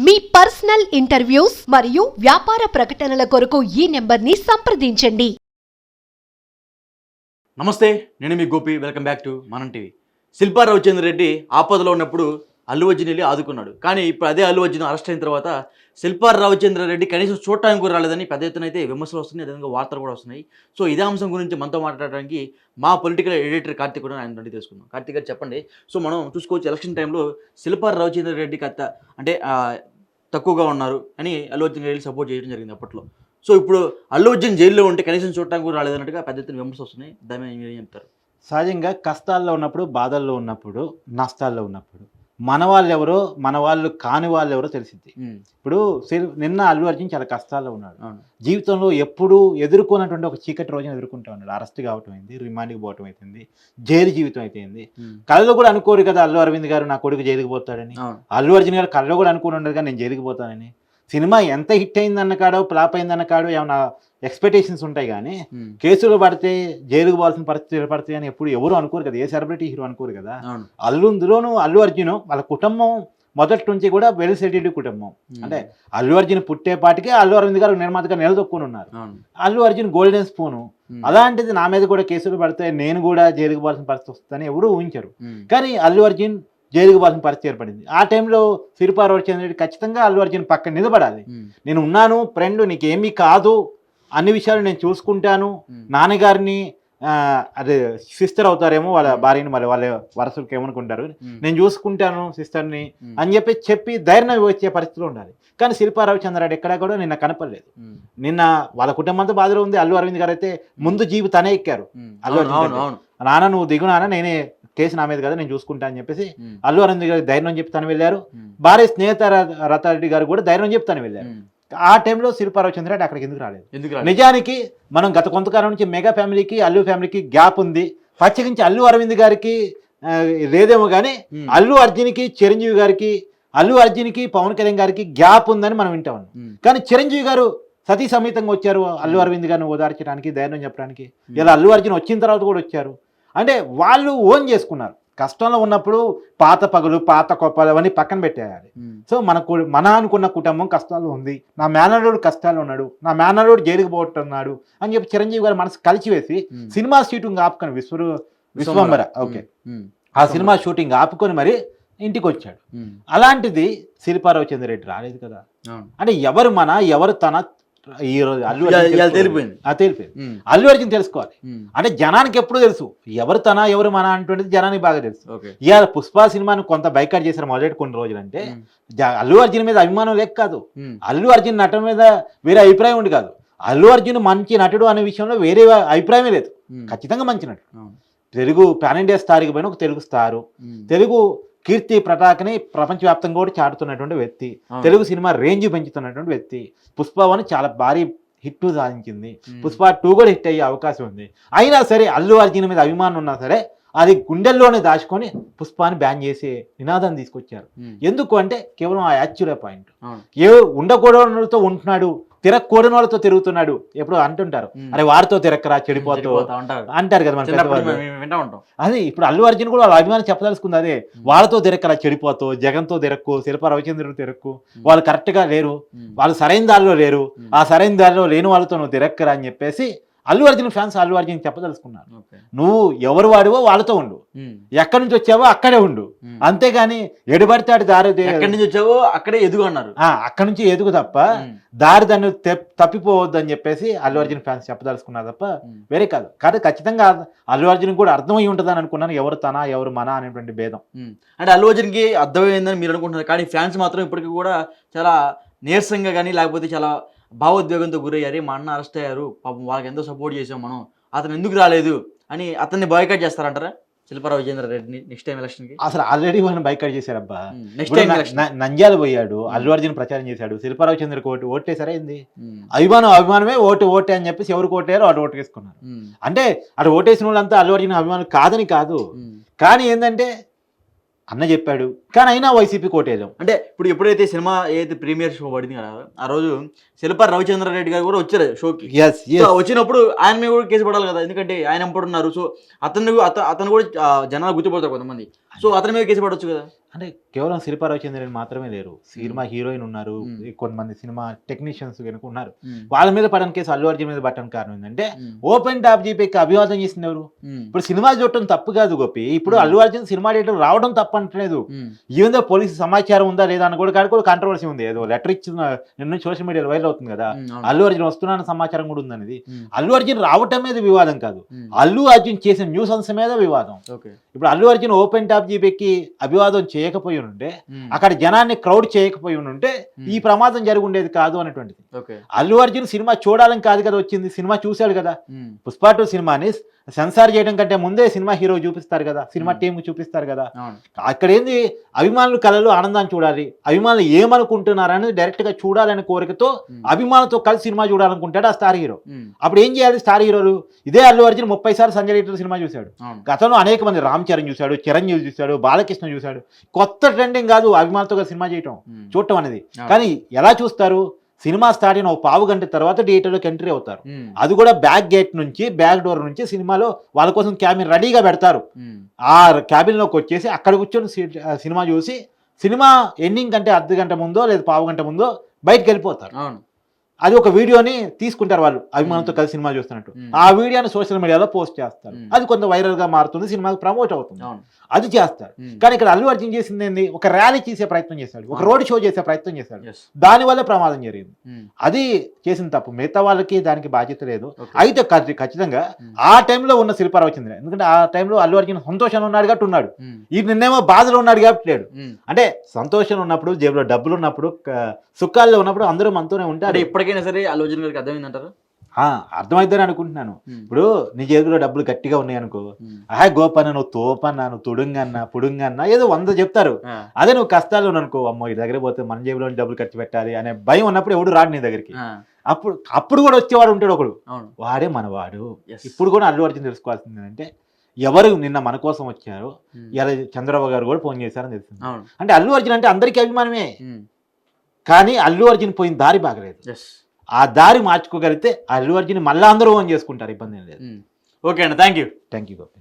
మీ personal interviews మరియు వ్యాపార ప్రకటనల కొరకు ఈ నెంబర్ని సంప్రదించండి. నమస్తే, నేను మీ గోపి. వెల్కమ్ బ్యాక్ టు మనం టీవీ. శిల్పా రవిచంద్ర రెడ్డి ఆపదలో ఉన్నప్పుడు అల్లు అర్జున్ వెళ్ళి ఆదుకున్నాడు. కానీ ఇప్పుడు అదే అల్లు అర్జున్ అరెస్ట్ అయిన తర్వాత శిల్పా రవిచంద్ర రెడ్డి కనీసం చూడటానికి కూడా రాలేదని పెద్ద ఎత్తున అయితే విమర్శలు వస్తున్నాయి, అదేవిధంగా వార్తలు కూడా వస్తున్నాయి. సో ఇదే అంశం గురించి మనతో మాట్లాడడానికి మా పొలిటికల్ ఎడిటర్ కార్తీక్ కూడా ఆయన నుండి తెలుసుకుందాం. కార్తీక్ గారు చెప్పండి. సో మనం చూసుకోవచ్చు, ఎలక్షన్ టైంలో శిల్పా రవిచంద్ర రెడ్డికి అంటే తక్కువగా ఉన్నారు అని అల్లు అర్జున్ రెడ్డి సపోర్ట్ చేయడం జరిగింది అప్పట్లో. సో ఇప్పుడు అల్లు అర్జున్ జైల్లో ఉంటే కనీసం చూడటానికి కూడా రాలేదన్నట్టుగా పెద్ద ఎత్తున విమర్శలు వస్తున్నాయి. దాని మీరు ఏం చెప్తారు? సహజంగా కష్టాల్లో ఉన్నప్పుడు, బాధల్లో ఉన్నప్పుడు, నష్టాల్లో ఉన్నప్పుడు మన వాళ్ళు ఎవరో, మన వాళ్ళు కాని వాళ్ళు ఎవరో తెలిసింది. ఇప్పుడు నిన్న అల్లు అర్జున్ చాలా కష్టాల్లో ఉన్నాడు. జీవితంలో ఎప్పుడూ ఎదుర్కొన్నటువంటి ఒక చీకటి రోజున ఎదుర్కొంటూ ఉన్నాడు. అరెస్ట్ కావటం అయింది, రిమాండ్కి పోవటం అవుతుంది, జైలు జీవితం అయిపోయింది. కళ్ళలో కూడా అనుకోరు కదా అల్లు అరవింద్ గారు నా కొడుకు జైలుకి పోతాడని. అల్లు అర్జున్ గారు కళ్ళలో కూడా అనుకుని ఉండదు కానీ నేను జైలుకి పోతానని. సినిమా ఎంత హిట్ అయిందన్న కాడో, ఫ్లాప్ అయిందన్న కాడో ఏమన్నా ఎక్స్పెక్టేషన్స్ ఉంటాయి కానీ కేసులు పడితే జైలుకు పోవాల్సిన పరిస్థితి ఏర్పడతాయి అని ఎప్పుడు ఎవరు అనుకోరు కదా, ఏ సెలబ్రిటీ హీరో అనుకోరు కదా. అందులోనూ అల్లు అర్జున్ వాళ్ళ కుటుంబం మొదటి నుంచి కూడా వెల్ సెటిల్డ్ కుటుంబం. అంటే అల్లు అర్జున్ పుట్టేపాటికే అల్లు అరవింద్ గారు నిర్మాతగా నిలదొక్కుని ఉన్నారు. Allu Arjun golden spoon. అలాంటిది నా మీద కూడా కేసులు పడితే నేను కూడా జైలుకు పోవాల్సిన పరిస్థితి వస్తుందని ఎవరు ఊహించరు. కానీ అల్లు అర్జున్ జైలుకు పోవాల్సిన పరిస్థితి ఏర్పడింది. ఆ టైంలో శిల్పా రవిచంద్ర రెడ్డి ఖచ్చితంగా అల్లు అర్జున్ పక్కన నిలబడాలి. నేను ఉన్నాను ఫ్రెండ్, నీకేమీ కాదు, అన్ని విషయాలు నేను చూసుకుంటాను, నాన్నగారిని అదే సిస్టర్ అవుతారేమో వాళ్ళ భార్యని, మరి వాళ్ళ వరసలకు ఏమనుకుంటారు, నేను చూసుకుంటాను సిస్టర్ని అని చెప్పి ధైర్యం వచ్చే పరిస్థితిలో ఉండాలి. కానీ శిల్పా రవిచంద్ర రెడ్డి ఎక్కడా కూడా నిన్న కనపడలేదు. నిన్న వాళ్ళ కుటుంబంతో బాధలో ఉంది. అల్లు అరవింద్ గారు అయితే ముందు జీవి తనే ఎక్కారు. అల్లు అర్జున్ నాన్న నువ్వు దిగు నాన్న, నేనే కేసు నా మీద కదా నేను చూసుకుంటా అని చెప్పేసి అల్లు అరవింద్ గారికి ధైర్యం చెప్తాను వెళ్ళారు. భార్య స్నేహిత రతారెడ్డి గారు కూడా ధైర్యం చెప్తాను వెళ్ళారు. ఆ టైంలో శిల్పా రవిచంద్ర రెడ్డి అక్కడికి ఎందుకు రాలేదు? నిజానికి మనం గత కొంతకాలం నుంచి మెగా ఫ్యామిలీకి అల్లు ఫ్యామిలీకి గ్యాప్ ఉంది. ప్రత్యేకించి అల్లు అరవింద్ గారికి లేదేమో కానీ అల్లు అర్జున్కి చిరంజీవి గారికి, అల్లు అర్జున్కి పవన్ కళ్యాణ్ గారికి గ్యాప్ ఉందని మనం వింటా ఉన్నాం. కానీ చిరంజీవి గారు సతీ సమేతంగా వచ్చారు అల్లు అరవింద్ గారిని ఓదార్చడానికి, ధైర్యం చెప్పడానికి. ఇలా అల్లు అర్జున్ వచ్చిన తర్వాత కూడా వచ్చారు. అంటే వాళ్ళు ఓన్ చేసుకున్నారు. కష్టంలో ఉన్నప్పుడు పాత పగలు, పాత కోపాలు అవన్నీ పక్కన పెట్టేయాలి. సో మన అనుకున్న కుటుంబం కష్టాలు ఉంది, నా మేనల్లుడు కష్టాలు ఉన్నాడు, నా మేనల్లుడు జైలుకి పోతున్నాడు అని చెప్పి చిరంజీవి గారు మనసు కలిసివేసి సినిమా షూటింగ్ ఆపుకొని విశ్వంబర ఓకే ఆ సినిమా షూటింగ్ ఆపుకొని మరి ఇంటికి వచ్చాడు. అలాంటిది శిల్పా రవిచంద్ర రెడ్డి రాలేదు కదా. అంటే ఎవరు మన ఎవరు తన ఈ రోజు తెలిపోయింది. అల్లు అర్జున్ తెలుసుకోవాలి. అంటే జనానికి ఎప్పుడు తెలుసు ఎవరు తన ఎవరు మన అంటున్నది జనానికి బాగా తెలుసు. ఇవాళ పుష్ప సినిమాను కొంత బైకాట్ చేశారు మొదటి కొన్ని రోజులు. అంటే అల్లు అర్జున్ మీద అభిమానం లేక కాదు, అల్లు అర్జున్ నటన మీద వేరే అభిప్రాయం ఉండి కాదు. అల్లు అర్జున్ మంచి నటుడు అనే విషయంలో వేరే అభిప్రాయమే లేదు. ఖచ్చితంగా మంచి నటుడు. తెలుగు పాన్ ఇండియా స్థాయికి పోయిన ఒక తెలుగు స్టారు, తెలుగు కీర్తి ప్రతాక్ని ప్రపంచవ్యాప్తంగా కూడా చాటుతున్నటువంటి వ్యక్తి, తెలుగు సినిమా రేంజ్ పెంచుతున్నటువంటి వ్యక్తి. పుష్ప 1 చాలా భారీ హిట్ సాధించింది, పుష్ప 2 కూడా హిట్ అయ్యే అవకాశం ఉంది. అయినా సరే అల్లు అర్జున్ మీద అభిమానం ఉన్నా సరే అది గుండెల్లోనే దాచుకొని పుష్పాన్ని బ్యాన్ చేసే నినాదం తీసుకొచ్చారు. ఎందుకు అంటే కేవలం ఆ యాక్చువల్ పాయింట్. ఉండకూడతో ఉంటున్నాడు, తిరగకూడని వాళ్ళతో తిరుగుతున్నాడు ఎప్పుడు అంటుంటారు. అరే వారితో తిరక్కరా చెడిపోతూ అంటారు కదా మన. అదే ఇప్పుడు అల్లు అర్జున్ కూడా వాళ్ళ అభిమానం చెప్పదలుచుకుంది అదే, వాళ్ళతో తిరక్కరా చెడిపోతూ, జగన్తో తిరక్కు, శిల్పా రవిచంద్రుడు తిరక్కు, వాళ్ళు కరెక్ట్గా లేరు, వాళ్ళు సరైన దారిలో లేరు, ఆ సరైన దారిలో లేని వాళ్ళతో నువ్వు తిరక్కరా అని చెప్పేసి అల్లు అర్జున్ ఫ్యాన్స్ అల్లు అర్జున్ చెప్పదలుచుకున్నారు. నువ్వు ఎవరు వాడివో వాళ్ళతో ఉండు, ఎక్కడి నుంచి వచ్చావో అక్కడే ఉండు, అంతేగాని ఎడబడితే దారి ఎక్కడి నుంచి వచ్చావో అక్కడే ఎదుగు అన్నారు. అక్కడి నుంచి ఎదుగు తప్ప దారి దాన్ని తప్పిపోవద్దు అని చెప్పేసి అల్లు అర్జున్ ఫ్యాన్స్ చెప్పదలుచుకున్నారు తప్ప వేరే కాదు. కానీ ఖచ్చితంగా అల్లు అర్జున్ కూడా అర్థమై ఉంటుందని అనుకున్నాను, ఎవరు తన ఎవరు మన అనేటువంటి భేదం. అంటే అల్లు అర్జున్కి అర్థమైందని మీరు అనుకుంటున్నారు, కానీ ఫ్యాన్స్ మాత్రం ఇప్పటికీ కూడా చాలా నీరసంగా కానీ లేకపోతే చాలా భావోద్వేగంతో గురయ్యారు. మా అన్న అరెస్ట్ అయ్యారు, పాపం వాళ్ళకి ఎంతో సపోర్ట్ చేసాం మనం, అతను ఎందుకు రాలేదు అని అతన్ని బాయ్కాట్ చేస్తారంటారా శిల్పా రవిచంద్ర రెడ్డిని నెక్స్ట్ టైం ఎలక్షన్ కి? అసలు ఆల్రెడీ వాళ్ళని బైకాట్ చేశారబ్బా. నంద్యాల పోయాడు, అల్లు అర్జున్ ప్రచారం చేశాడు, శిల్పా రవిచంద్రకి ఓటేసారా ఏంది? అభిమానమే ఓటే అని చెప్పేసి ఎవరికి ఓటేయారో అటు ఓటు వేసుకున్నారు. అంటే అటు ఓటేసిన వాళ్ళంతా అల్లు అర్జున్ అభిమానులు కాదని కాదు, కానీ ఏంటంటే అన్న చెప్పాడు కానీ అయినా వైసీపీ కోటేయలేం. అంటే ఇప్పుడు ఎప్పుడైతే సినిమా ఏదైతే ప్రీమియర్ షో పడింది కదా ఆ రోజు శిల్పార్ రవిచంద్రారెడ్డి గారు కూడా వచ్చారు షోకి. సో వచ్చినప్పుడు ఆయన మీద కూడా కేసు పడాలి కదా, ఎందుకంటే ఆయన ఎంపడున్నారు. సో అతను కూడా జనాలు గుర్తుపడతారు కొంతమంది. సో అతని మీద కేసు పడవచ్చు కదా. అంటే కేవలం శిల్పా రవిచంద్రన్ మాత్రమే లేరు, సినిమా హీరోయిన్ ఉన్నారు, కొంతమంది సినిమా టెక్నీషియన్స్ కనుక ఉన్నారు. వాళ్ళ మీద పడని కేసు అల్లు అర్జున్ మీద పట్టడానికి కారణం ఏంటంటే ఓపెన్ టాప్ జీపీకి అభివాదం చేసింది ఎవరు? ఇప్పుడు సినిమా చూడటం తప్పు కాదు గోపి, ఇప్పుడు అల్లు అర్జున్ సినిమా థియేటర్ రావడం తప్పు అంటలేదు. ఈవెన్ పోలీసు సమాచారం ఉందా లేదా అని కూడా కాదు, కాంట్రవర్సీ ఉంది. ఏదో లెటర్ ఇచ్చిన నిన్న సోషల్ మీడియాలో వైరల్ అవుతుంది కదా, అల్లు అర్జున్ వస్తున్నాన్న సమాచారం కూడా ఉందనేది. అల్లు అర్జున్ రావటం మీద వివాదం కాదు, అల్లు అర్జున్ చేసిన న్యూసెన్స్ మీద వివాదం. ఇప్పుడు అల్లు అర్జున్ ఓపెన్ టాప్ జీపీకి అభివాదం చేయకపోయి ఉంటే, అక్కడ జనాన్ని క్రౌడ్ చేయకపోయి ఉంటే ఈ ప్రమాదం జరిగి ఉండేది కాదు అనేటువంటిది. అల్లు అర్జున్ సినిమా చూడాలని కాదు కదా వచ్చింది, సినిమా చూశాడు కదా. పుష్ప 2 సినిమాని సెన్సార్ చేయడం కంటే ముందే సినిమా హీరో చూపిస్తారు కదా, సినిమా టీంకి చూపిస్తారు కదా. అక్కడ ఏంది, అభిమానులు కళలు ఆనందాన్ని చూడాలి, అభిమానులు ఏమనుకుంటున్నారని డైరెక్ట్ గా చూడాలనే కోరికతో అభిమానులతో కలిసి సినిమా చూడాలనుకుంటాడు ఆ స్టార్ హీరో. అప్పుడు ఏం చేయాలి స్టార్ హీరోలు? ఇదే అల్లు అర్జున్ 30 సార్లు సంజయ్ లీటర్ సినిమా చూశాడు, గతంలో అనేక మంది రామ్ చరణ్ చూశాడు, చిరంజీవి చూశాడు, బాలకృష్ణ చూశాడు. కొత్త ట్రెండింగ్ కాదు అభిమానులతో కలిసి సినిమా చూడటం అనేది. కానీ ఎలా చూస్తారు? సినిమా స్టార్ట్ అయిన 1/2 గంట తర్వాత థియేటర్లోకి ఎంట్రీ అవుతారు. అది కూడా బ్యాక్ గేట్ నుంచి, బ్యాక్ డోర్ నుంచి సినిమాలో వాళ్ళ కోసం క్యాబిన్ రెడీగా పెడతారు. ఆ క్యాబిన్ లోకి వచ్చేసి అక్కడ కూర్చొని సినిమా చూసి సినిమా ఎండింగ్ కంటే అర్ధ గంట ముందో లేదా 1/2 గంట ముందో బయటకు వెళ్ళిపోతారు. అది ఒక వీడియోని తీసుకుంటారు వాళ్ళు అభిమానులతో కలిసి సినిమా చూస్తున్నట్టు. ఆ వీడియోని సోషల్ మీడియాలో పోస్ట్ చేస్తారు, అది కొంత వైరల్ గా మారుతుంది, సినిమాకి ప్రమోట్ అవుతుంది, అది చేస్తారు. కానీ ఇక్కడ అల్లు అర్జున్ చేసింది ఏంది, ఒక ర్యాలీ చేసే ప్రయత్నం చేశాడు, ఒక రోడ్ షో చేసే ప్రయత్నం చేశాడు, దానివల్ల ప్రమాదం జరిగింది. అది చేసిన తప్పు, మిగతా వాళ్ళకి దానికి బాధ్యత లేదు. అయితే ఖచ్చితంగా ఆ టైంలో ఉన్న శిల్పా రవిచంద్రన్, ఎందుకంటే ఆ టైంలో అల్లు అర్జున్ సంతోషంలో ఉన్నాడు కాబట్టి ఉన్నాడు, ఈ నిన్నేమో బాధలో ఉన్నాడు కాబట్టి లేడు. అంటే సంతోషంలో ఉన్నప్పుడు, జేబులో డబ్బులు ఉన్నప్పుడు, సుఖాల్లో ఉన్నప్పుడు అందరూ మనతోనే ఉంటారు. ఇప్పటికైనా సరే అల్లు అర్జున్ గారికి అర్థమైందంటారు? అర్థమైందని అనుకుంటున్నాను. ఇప్పుడు నీ జేబులో డబ్బులు గట్టిగా ఉన్నాయి అనుకో, గోపన్న నువ్వు తోపన్నా, నువ్వు తుడుంగన్నా, పుడుంగన్నా ఏదో 100 చెప్తారు. అదే నువ్వు కష్టాల్లో అనుకో, అమ్మో ఈ దగ్గర పోతే మన జేబులో డబ్బులు ఖర్చు పెట్టాలి అనే భయం ఉన్నప్పుడు ఎవడు రాడు నీ దగ్గరికి. అప్పుడు కూడా వచ్చేవాడు ఉంటాడు ఒకడు, వాడే మనవాడు. ఇప్పుడు కూడా అల్లు అర్జున్ తెలుసుకోవాల్సింది ఏంటంటే, ఎవరు నిన్న మన కోసం వచ్చారో ఇలా చంద్రబాబు గారు కూడా ఫోన్ చేశారని తెలిసింది. అంటే అల్లు అర్జున్ అంటే అందరికీ అభిమానమే, కానీ అల్లు అర్జున్ పోయిన దారి బాగలేదు. ఆ దారి మార్చుకోగలిగితే అల్లు అర్జున్ మళ్ళీ అందరూ ఓన్ చేసుకుంటారు, ఇబ్బంది ఏం లేదు. ఓకే అండి, thank you. Thank you Gopi.